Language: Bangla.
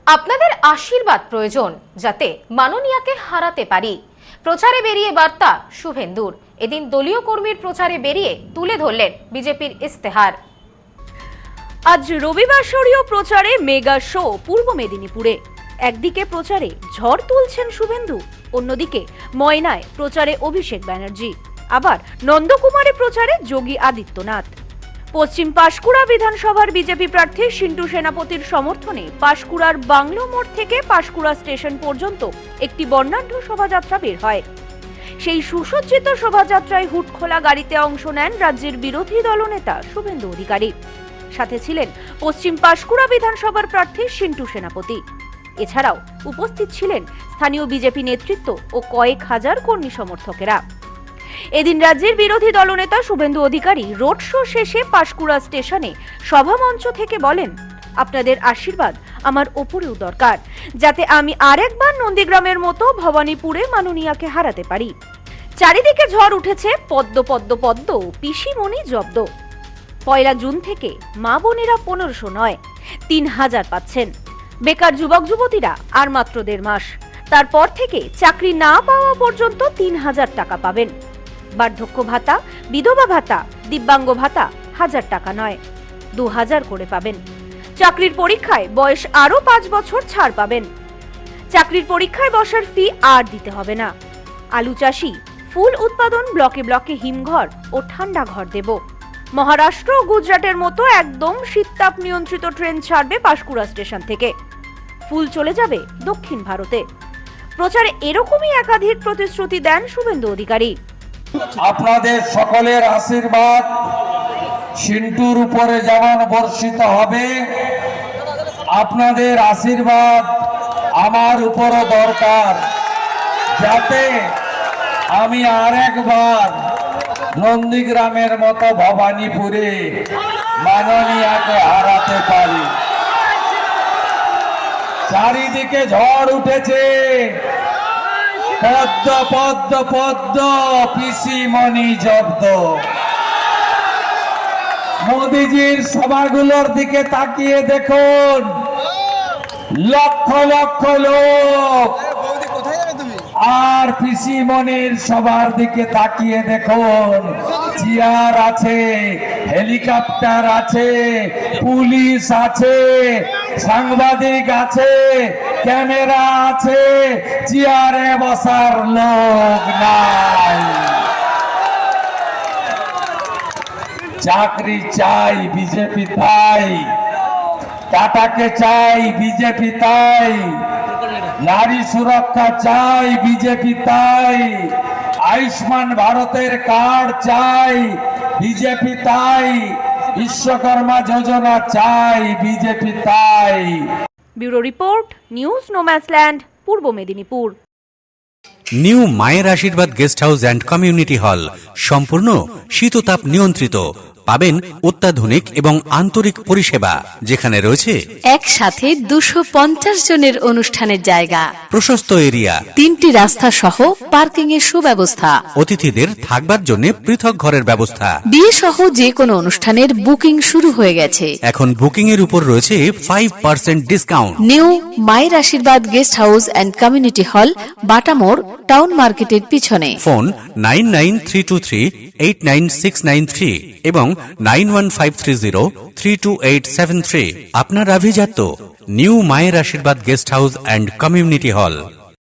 আপনাদের আশীর্বাদ প্রয়োজন যাতে মাননীয়াকে হারাতে পারি। প্রচারে বেরিয়ে বার্তা শুভেন্দুর। এদিন দলীয় কর্মীর প্রচারে বেরিয়ে তুলে ধরলেন বিজেপির ইস্তেহার। আজ রবিবাসরীয় প্রচারে মেগা শো পূর্ব মেদিনীপুরে। একদিকে প্রচারে ঝড় তুলছেন শুভেন্দু, অন্যদিকে ময়নায় প্রচারে অভিষেক ব্যানার্জি, আবার নন্দকুমারে প্রচারে যোগী আদিত্যনাথ। পশ্চিম পাঁশকুড়া বিধানসভার বিজেপি প্রার্থী সিন্টু সেনাপতির সমর্থনে পাঁশকুড়ার বাংলো মোড় থেকে পাঁশকুড়া স্টেশন পর্যন্ত একটি বর্ণাঢ্য শোভাযাত্রা বের হয়। সেই সুসজ্জিত শোভাযাত্রায় হুড খোলা গাড়িতে অংশ নেন রাজ্যের বিরোধী দলনেতা শুভেন্দু অধিকারী। সাথে ছিলেন পশ্চিম পাঁশকুড়া বিধানসভার প্রার্থী সিন্টু সেনাপতি। এছাড়াও উপস্থিত ছিলেন স্থানীয় বিজেপি নেতৃত্ব ও কয়েক হাজার কর্মী সমর্থকেরা। এদিন রাজ্যের বিরোধী দলনেতা শুভেন্দু অধিকারী রোড শো শেষে পাঁশকুড়া স্টেশনে সভামঞ্চ থেকে বলেন, আপনাদের আশীর্বাদ আমার ওপরেও দরকার, যাতে আমি আরেকবার নন্দীগ্রামের মতো ভবানীপুরে মাননীয়াকে হারাতে পারি। চারিদিকে ঝড় উঠেছে, পদ্ম পদ্ম পদ্ম, পিসিমণি জব্দ। 1 জুন থেকে মা বোনেরা 1500 নয় 3000 পাচ্ছেন। বেকার যুবক যুবতীরা আর মাত্র 1.5 মাস, তারপর থেকে চাকরি না পাওয়া পর্যন্ত 3000 টাকা পাবেন। বার্ধক্য ভাতা, বিধবা ভাতা, দিব্যাঙ্গ ভাতা 1000 টাকা নয় 2000 করে পাবেন। চাকরির পরীক্ষায় বয়স আরো 5 বছর ছাড় পাবেন। চাকরির পরীক্ষায় বসার ফি আর দিতে হবে না। আলু চাষি ফুল উৎপাদন ব্লকে ব্লকে হিমঘর ও ঠান্ডা ঘর দেব। মহারাষ্ট্র ও গুজরাটের মতো একদম শীততাপ নিয়ন্ত্রিত ট্রেন ছাড়বে পাঁশকুড়া স্টেশন থেকে। ফুল চলে যাবে দক্ষিণ ভারতে। প্রচারে এরকমই একাধিক প্রতিশ্রুতি দেন শুভেন্দু অধিকারী। আপনাদের সকলের আশীর্বাদ সিন্টুর উপরে যেমন বর্ষিত হবে, আপনাদের আশীর্বাদ আমার উপরও দরকার, যাতে আমি আরেকবার নন্দীগ্রামের মতো ভবানীপুরে মাননীয়াকে হারাতে পারি। চারিদিকে ঝড় উঠেছে, পদ্ম পদ্ম পদ্ম, পিসিমণি জব্দ। মোদিজির সভাগুলোর দিকে তাকিয়ে দেখুন, লক্ষ লক্ষ লোক। আর পিসিমণির সবার দিকে তাকিয়ে দেখুন, চেয়ার আছে, হেলিকপ্টার আছে, পুলিশ আছে, সাংবাদিক আছে, ক্যামেরা আছে, চেয়ারে বসার লোক নাই। চাকরি চাই বিজেপি তাই, টাটাকে চাই বিজেপি তাই, নারী সুরক্ষা চাই বিজেপি তাই, আয়ুষ্মান ভারতের কার্ড চাই বিজেপি তাই, বিশ্বকর্মা যোজনা চাই বিজেপি তাই। ব্যুরো রিপোর্ট, নিউজ নোম্যান্সল্যান্ড, পূর্ব মেদিনীপুর। নিউ মায়ের আশীর্বাদ guest house and community hall সম্পূর্ণ শীততাপ নিয়ন্ত্রিত। পাবেন অত্যাধুনিক এবং আন্তরিক পরিষেবা, যেখানে রয়েছে একসাথে 250 জনের অনুষ্ঠানের জায়গা, প্রশস্ত এরিয়া, 3টি রাস্তা সহ পার্কিং এর সুব্যবস্থা, অতিথিদের থাকবার জন্য পৃথক ঘরের ব্যবস্থা। বিয়ে সহ যে কোনো অনুষ্ঠানের বুকিং শুরু হয়ে গেছে। এখন বুকিং এর উপর রয়েছে 5% ডিসকাউন্ট। নিউ মায়ের আশীর্বাদ guest house and community hall, বাটামোড়, town মার্কেটের পিছনে। ফোন 9932389693 এবং 9153032873। আপনার আভিজাত্য নিউ মায়ের আশীর্বাদ guest house and community hall.